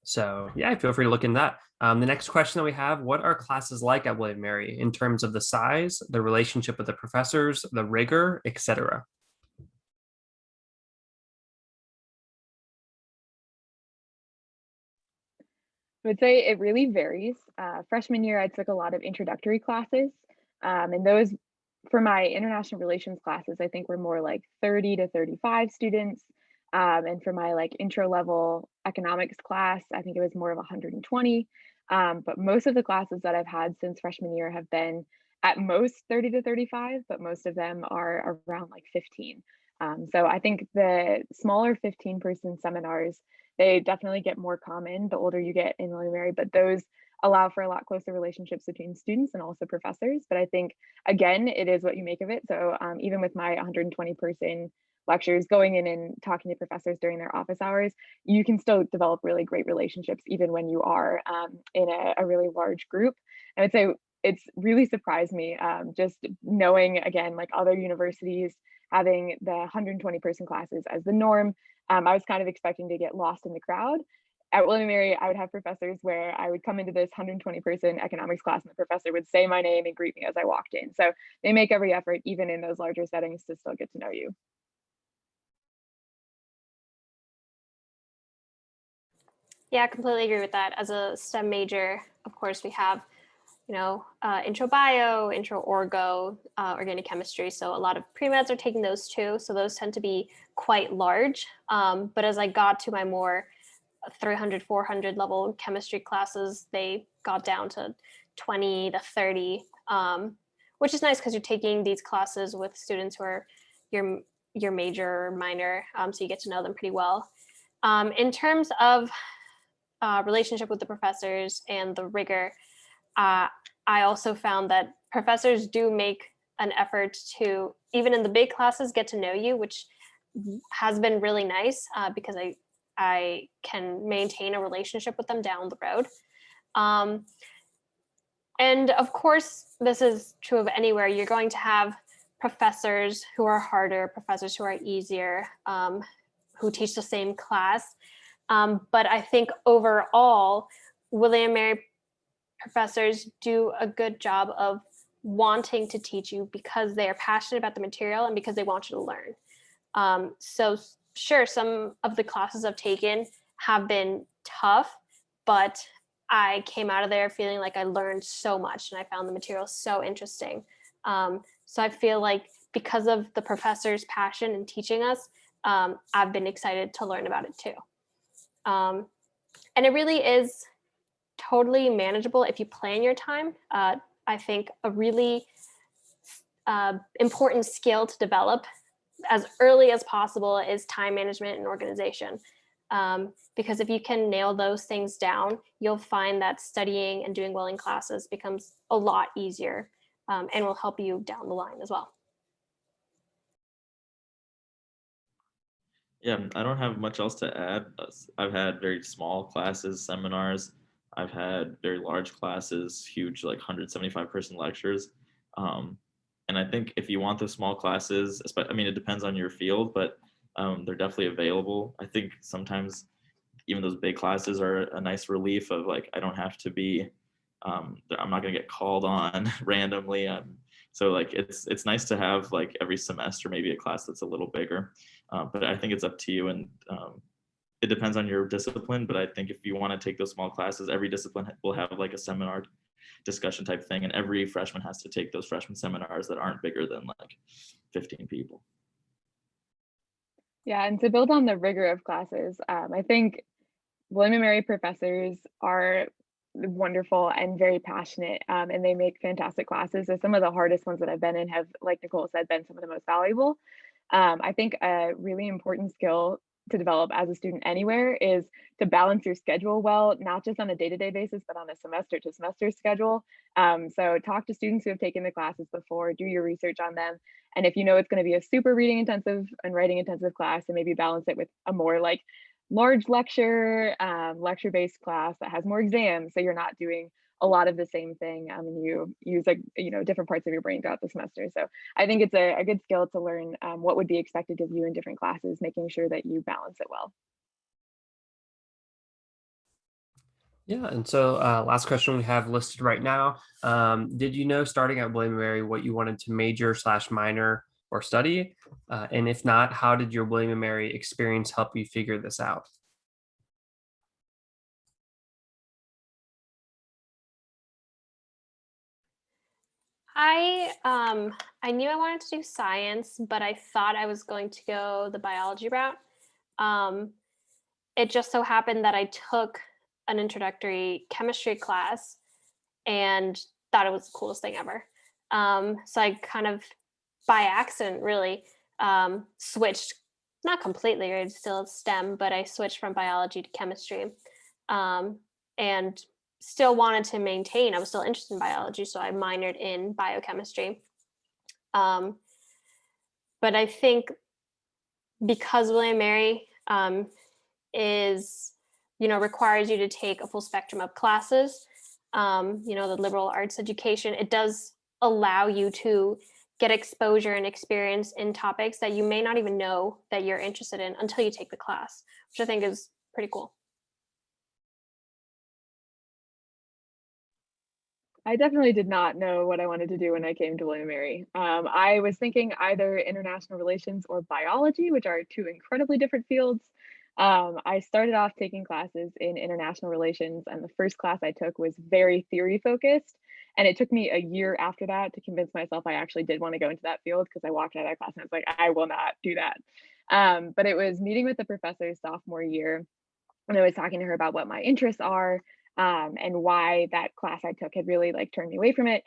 [SPEAKER 2] So yeah, feel free to look in that. The next question that we have: what are classes like at William & Mary in terms of the size, the relationship with the professors, the rigor, etc.?
[SPEAKER 4] I would say it really varies. Freshman year, I took a lot of introductory classes, and those, for my international relations classes, I think were more like 30 to 35 students. And for my like intro level economics class, I think it was more of 120. But most of the classes that I've had since freshman year have been at most 30 to 35, but most of them are around like 15. So I think the smaller 15-person seminars, they definitely get more common the older you get in William & Mary, but those allow for a lot closer relationships between students and also professors. But I think, again, it is what you make of it. So even with my 120-person lectures, going in and talking to professors during their office hours, you can still develop really great relationships even when you are in a really large group. I would say it's really surprised me just knowing, again, like other universities having the 120-person classes as the norm. I was kind of expecting to get lost in the crowd. At William & Mary, I would have professors where I would come into this 120-person economics class and the professor would say my name and greet me as I walked in. So they make every effort, even in those larger settings, to still get to know you.
[SPEAKER 3] Yeah, I completely agree with that. As a STEM major, of course, we have, intro bio, intro orgo, organic chemistry. So a lot of pre-meds are taking those too. So those tend to be quite large. But as I got to my more 300, 400 level chemistry classes, they got down to 20 to 30, which is nice because you're taking these classes with students who are your major or minor, so you get to know them pretty well. In terms of relationship with the professors and the rigor, I also found that professors do make an effort to, even in the big classes, get to know you, which has been really nice because I can maintain a relationship with them down the road. And of course, this is true of anywhere. You're going to have professors who are harder, professors who are easier, who teach the same class. But I think overall, William & Mary professors do a good job of wanting to teach you because they are passionate about the material and because they want you to learn. So sure, some of the classes I've taken have been tough, but I came out of there feeling like I learned so much and I found the material so interesting. So I feel like because of the professor's passion in teaching us, I've been excited to learn about it too. And it really is totally manageable if you plan your time. I think a really important skill to develop as early as possible is time management and organization. Because if you can nail those things down, you'll find that studying and doing well in classes becomes a lot easier and will help you down the line as well.
[SPEAKER 1] Yeah, I don't have much else to add. I've had very small classes, seminars. I've had very large classes, huge, like 175-person lectures. And I think if you want those small classes, I mean, it depends on your field, but they're definitely available. I think sometimes even those big classes are a nice relief of like, I don't have to be, I'm not going to get called on randomly. So like, it's nice to have like every semester, maybe a class that's a little bigger. But I think it's up to you, and it depends on your discipline. But I think if you want to take those small classes, every discipline will have like a seminar discussion type thing, and every freshman has to take those freshman seminars that aren't bigger than like 15 people.
[SPEAKER 4] Yeah, and to build on the rigor of classes, I think William & Mary professors are wonderful and very passionate, and they make fantastic classes. So some of the hardest ones that I've been in have, like Nicole said, been some of the most valuable. I think a really important skill to develop as a student anywhere is to balance your schedule well, not just on a day-to-day basis, but on a semester-to-semester schedule. So talk to students who have taken the classes before, do your research on them. And if you know it's going to be a super reading intensive and writing intensive class, then maybe balance it with a more like large lecture-based class that has more exams. So you're not doing a lot of the same thing, and you use like different parts of your brain throughout the semester. So I think it's a good skill to learn what would be expected of you in different classes, making sure that you balance it well.
[SPEAKER 2] Yeah, and so last question we have listed right now. Did you know starting at William & Mary what you wanted to major/minor or study? And if not, how did your William & Mary experience help you figure this out?
[SPEAKER 3] I knew I wanted to do science, but I thought I was going to go the biology route. It just so happened that I took an introductory chemistry class and thought it was the coolest thing ever. So I kind of by accident really switched, not completely, it's still STEM, but I switched from biology to chemistry, and still wanted to maintain, I was still interested in biology, so I minored in biochemistry. But I think because William & Mary is, requires you to take a full spectrum of classes, the liberal arts education, it does allow you to get exposure and experience in topics that you may not even know that you're interested in until you take the class, which I think is pretty cool.
[SPEAKER 4] I definitely did not know what I wanted to do when I came to William & Mary. I was thinking either international relations or biology, which are two incredibly different fields. I started off taking classes in international relations, and the first class I took was very theory focused. And it took me a year after that to convince myself I actually did want to go into that field, because I walked out of that class and I was like, I will not do that. But it was meeting with the professor sophomore year and I was talking to her about what my interests are, and why that class I took had really like turned me away from it.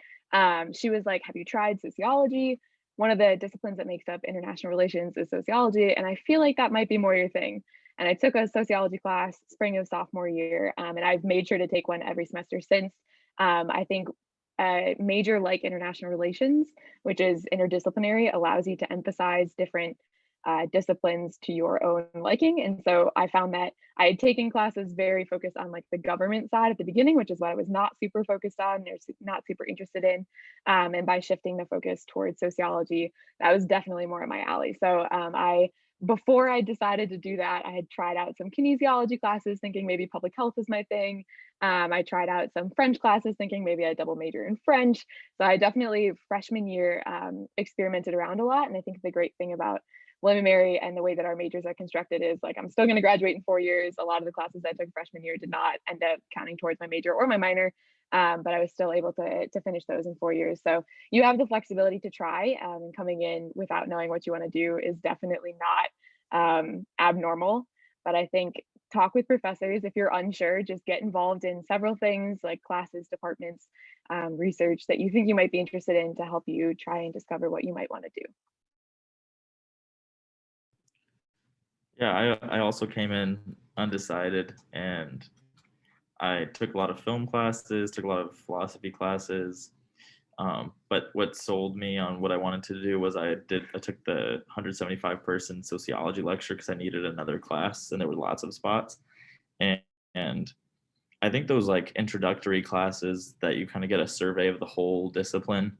[SPEAKER 4] She was like, "Have you tried sociology? One of the disciplines that makes up international relations is sociology, and I feel like that might be more your thing." And I took a sociology class spring of sophomore year, and I've made sure to take one every semester since. I think a major like international relations, which is interdisciplinary, allows you to emphasize different disciplines to your own liking. And so I found that I had taken classes very focused on like the government side at the beginning, which is what I was not super focused on or not super interested in. And by shifting the focus towards sociology, that was definitely more at my alley. So before I decided to do that, I had tried out some kinesiology classes, thinking maybe public health was my thing. I tried out some French classes, thinking maybe I'd double major in French. So I definitely freshman year experimented around a lot. And I think the great thing about William & Mary and the way that our majors are constructed is like I'm still going to graduate in 4 years. A lot of the classes I took freshman year did not end up counting towards my major or my minor, but I was still able to finish those in 4 years. So you have the flexibility to try, and coming in without knowing what you want to do is definitely not abnormal. But I think talk with professors. If you're unsure, just get involved in several things like classes, departments, research that you think you might be interested in to help you try and discover what you might want to do.
[SPEAKER 1] Yeah, I also came in undecided, and I took a lot of film classes, took a lot of philosophy classes. But what sold me on what I wanted to do was I took the 175 person sociology lecture because I needed another class and there were lots of spots. And I think those like introductory classes that you kind of get a survey of the whole discipline.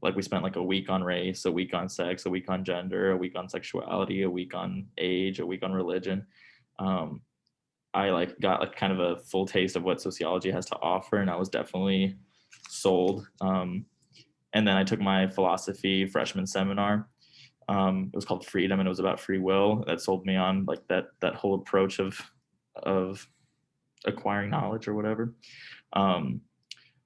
[SPEAKER 1] Like we spent like a week on race, a week on sex, a week on gender, a week on sexuality, a week on age, a week on religion. Um, I like got like kind of a full taste of what sociology has to offer, and I was definitely sold. And then I took my philosophy freshman seminar. It was called Freedom, and it was about free will. That sold me on like that whole approach of acquiring knowledge or whatever.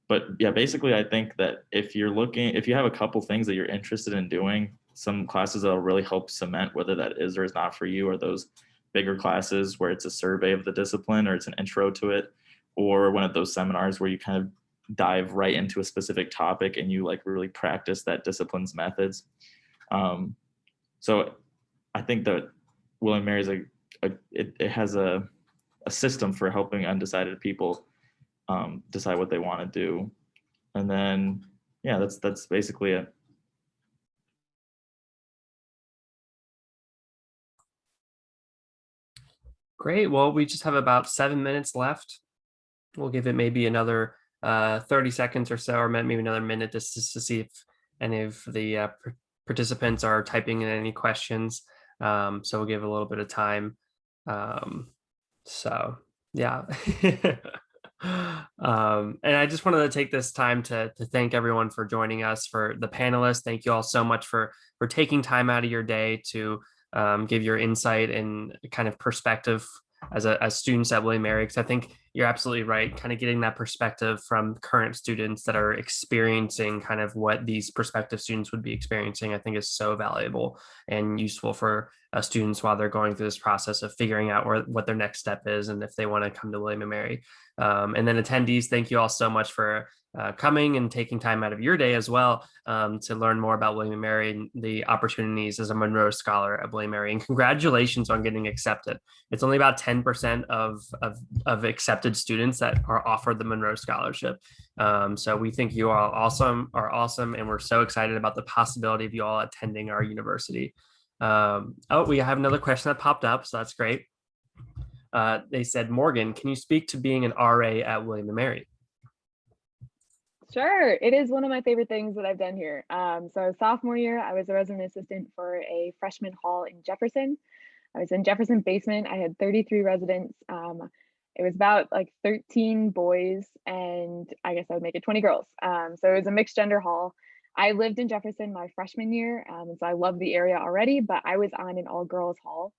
[SPEAKER 1] But yeah, basically, I think that if you have a couple things that you're interested in doing, some classes that'll really help cement whether that is or is not for you, or those bigger classes where it's a survey of the discipline or it's an intro to it, or one of those seminars where you kind of dive right into a specific topic and you like really practice that discipline's methods. So I think that William & Mary is it has a system for helping undecided people decide what they want to do. And then, yeah, that's basically it.
[SPEAKER 2] Great. Well, we just have about 7 minutes left. We'll give it maybe another 30 seconds or so, or maybe another minute just to see if any of the participants are typing in any questions. So we'll give a little bit of time. So yeah. And I just wanted to take this time to thank everyone for joining us. For the panelists, thank you all so much for taking time out of your day to give your insight and kind of perspective as students at William & Mary, because I think you're absolutely right. Kind of getting that perspective from current students that are experiencing kind of what these prospective students would be experiencing, I think is so valuable and useful for students while they're going through this process of figuring out what their next step is and if they want to come to William & Mary. And then attendees, thank you all so much for coming and taking time out of your day as well to learn more about William & Mary and the opportunities as a Monroe Scholar at William & Mary. And congratulations on getting accepted. It's only about 10% of accepted students that are offered the Monroe Scholarship. So we think you all are awesome, and we're so excited about the possibility of you all attending our university. We have another question that popped up, so that's great. They said, Morgan, can you speak to being an RA at William & Mary?
[SPEAKER 4] Sure, it is one of my favorite things that I've done here. So sophomore year, I was a resident assistant for a freshman hall in Jefferson. I was in Jefferson basement. I had 33 residents. It was about like 13 boys, and I guess I would make it 20 girls. So it was a mixed gender hall. I lived in Jefferson my freshman year, and so I loved the area already, but I was on an all girls hall.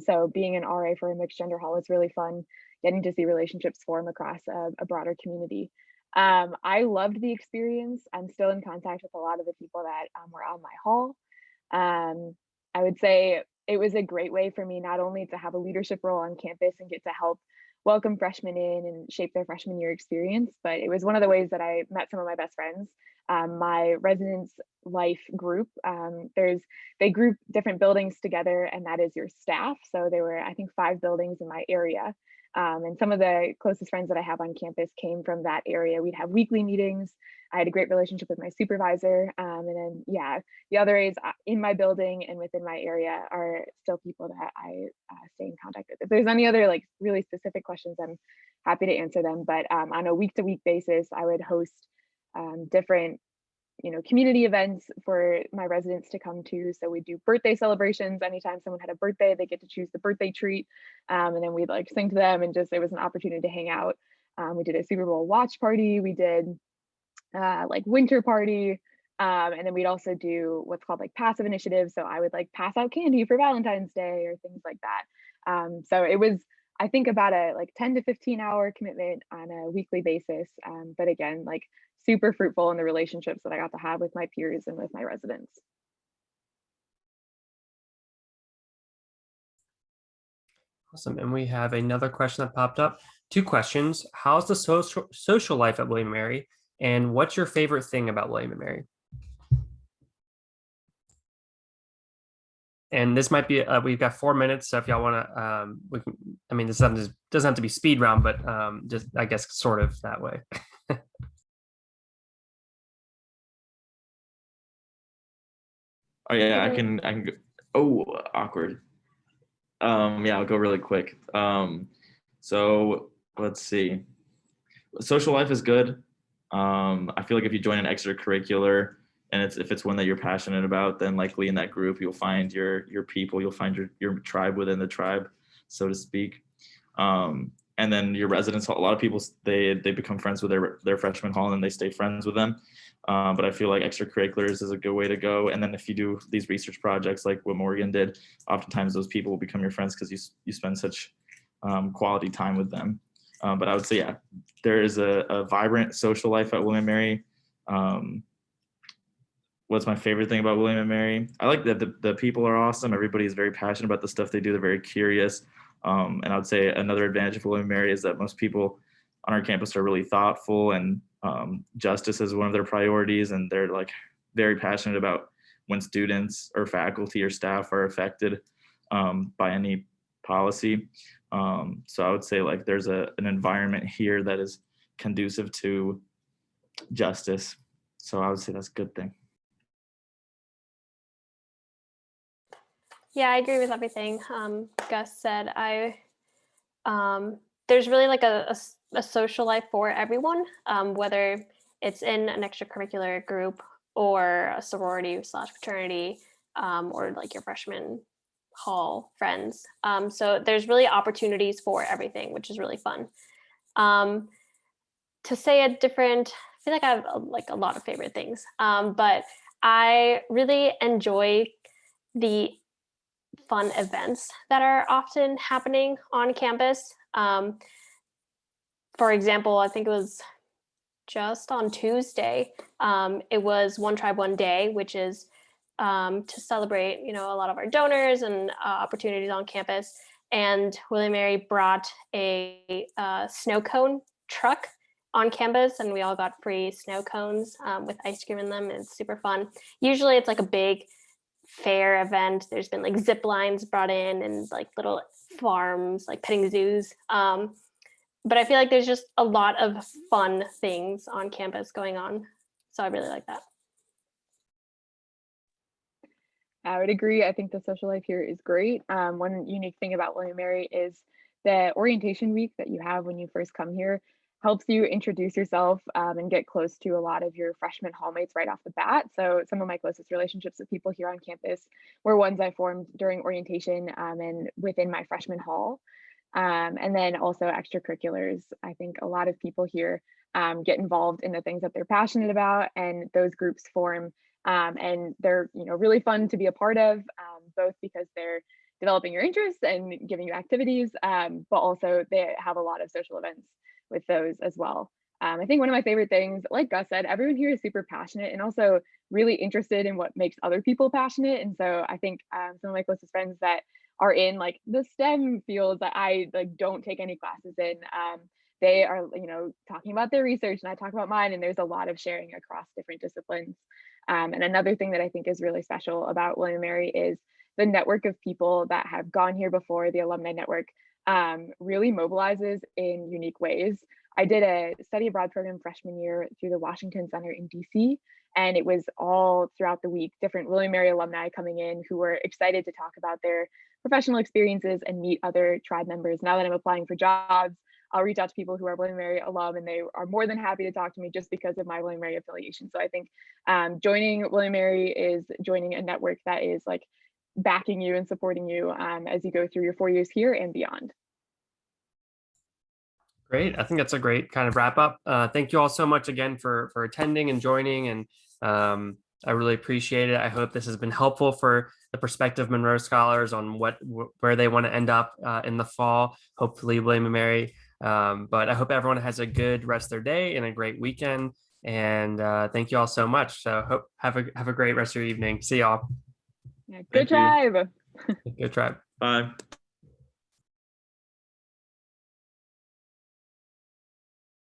[SPEAKER 4] So being an RA for a mixed gender hall is really fun, getting to see relationships form across a broader community. I loved the experience. I'm still in contact with a lot of the people that were on my hall. I would say it was a great way for me not only to have a leadership role on campus and get to help welcome freshmen in and shape their freshman year experience, but it was one of the ways that I met some of my best friends. My residence life group, they group different buildings together, and that is your staff. So there were, I think, 5 buildings in my area. And some of the closest friends that I have on campus came from that area. We'd have weekly meetings. I had a great relationship with my supervisor. And then, yeah, the other A's in my building and within my area are still people that I stay in contact with. If there's any other like really specific questions, I'm happy to answer them. But on a week-to-week basis, I would host different community events for my residents to come to. So we do birthday celebrations. Anytime someone had a birthday, they get to choose the birthday treat. And then we'd like sing to them, and just, it was an opportunity to hang out. We did a Super Bowl watch party. We did like winter party. And then we'd also do what's called like passive initiatives. So I would like pass out candy for Valentine's Day or things like that. So it was, I think, about a like 10 to 15 hour commitment on a weekly basis. But again, like super fruitful in the relationships that I got to have with my peers and with my residents.
[SPEAKER 2] Awesome. And we have another question that popped up. 2 questions. How's the social life at William & Mary? And what's your favorite thing about William & Mary? And this might be, we've got 4 minutes. So if y'all want to, we can, I mean, this doesn't have to be speed round, but just, I guess, sort of that way.
[SPEAKER 1] Oh yeah, I can go. Oh, awkward. Yeah, I'll go really quick. So let's see. Social life is good. I feel like if you join an extracurricular and if it's one that you're passionate about, then likely in that group you'll find your people, you'll find your tribe within the tribe, so to speak. And then your residents, a lot of people, they become friends with their freshman hall and they stay friends with them. But I feel like extracurriculars is a good way to go. And then if you do these research projects like what Morgan did, oftentimes those people will become your friends because you spend such quality time with them. But I would say, yeah, there is a vibrant social life at William & Mary. What's my favorite thing about William & Mary? I like that the people are awesome. Everybody is very passionate about the stuff they do. They're very curious. And I would say another advantage of William & Mary is that most people on our campus are really thoughtful, and justice is one of their priorities, and they're like very passionate about when students or faculty or staff are affected by any policy. So I would say like there's an environment here that is conducive to justice. So I would say that's a good thing.
[SPEAKER 3] Yeah, I agree with everything Gus said. There's really like a social life for everyone, whether it's in an extracurricular group or a sorority / fraternity, or like your freshman hall friends. So there's really opportunities for everything, which is really fun. To say a different, I feel like I have like a lot of favorite things, but I really enjoy the fun events that are often happening on campus. For example, I think it was just on Tuesday, it was One Tribe, One Day, which is to celebrate, a lot of our donors and opportunities on campus. And William & Mary brought a snow cone truck on campus, and we all got free snow cones with ice cream in them. And it's super fun. Usually it's like a big fair event. There's been like zip lines brought in and like little farms, like petting zoos. But I feel like there's just a lot of fun things on campus going on. So I really like that.
[SPEAKER 4] I would agree. I think the social life here is great. One unique thing about William & Mary is the orientation week that you have when you first come here helps you introduce yourself and get close to a lot of your freshman hallmates right off the bat. So some of my closest relationships with people here on campus were ones I formed during orientation and within my freshman hall. And then also extracurriculars. I think a lot of people here get involved in the things that they're passionate about, and those groups form and they're really fun to be a part of, both because they're developing your interests and giving you activities, but also they have a lot of social events with those as well. I think one of my favorite things, like Gus said, everyone here is super passionate and also really interested in what makes other people passionate. And so I think some of my closest friends that are in like the STEM fields that I like don't take any classes in, they are, talking about their research and I talk about mine, and there's a lot of sharing across different disciplines. And another thing that I think is really special about William & Mary is the network of people that have gone here before. The alumni network really mobilizes in unique ways. I did a study abroad program freshman year through the Washington Center in DC, and it was all throughout the week, different William & Mary alumni coming in who were excited to talk about their professional experiences and meet other tribe members. Now that I'm applying for jobs, I'll reach out to people who are William & Mary alum, and they are more than happy to talk to me just because of my William & Mary affiliation. So I think joining William & Mary is joining a network that is like backing you and supporting you as you go through your 4 years here and beyond.
[SPEAKER 2] Great. I think that's a great kind of wrap up. Thank you all so much again for attending and joining. And I really appreciate it. I hope this has been helpful for the prospective Monroe scholars on where they want to end up in the fall, hopefully William & Mary. But I hope everyone has a good rest of their day and a great weekend. And thank you all so much. So have a great rest of your evening. See y'all.
[SPEAKER 4] Yeah, good tribe.
[SPEAKER 2] Good tribe.
[SPEAKER 1] Bye.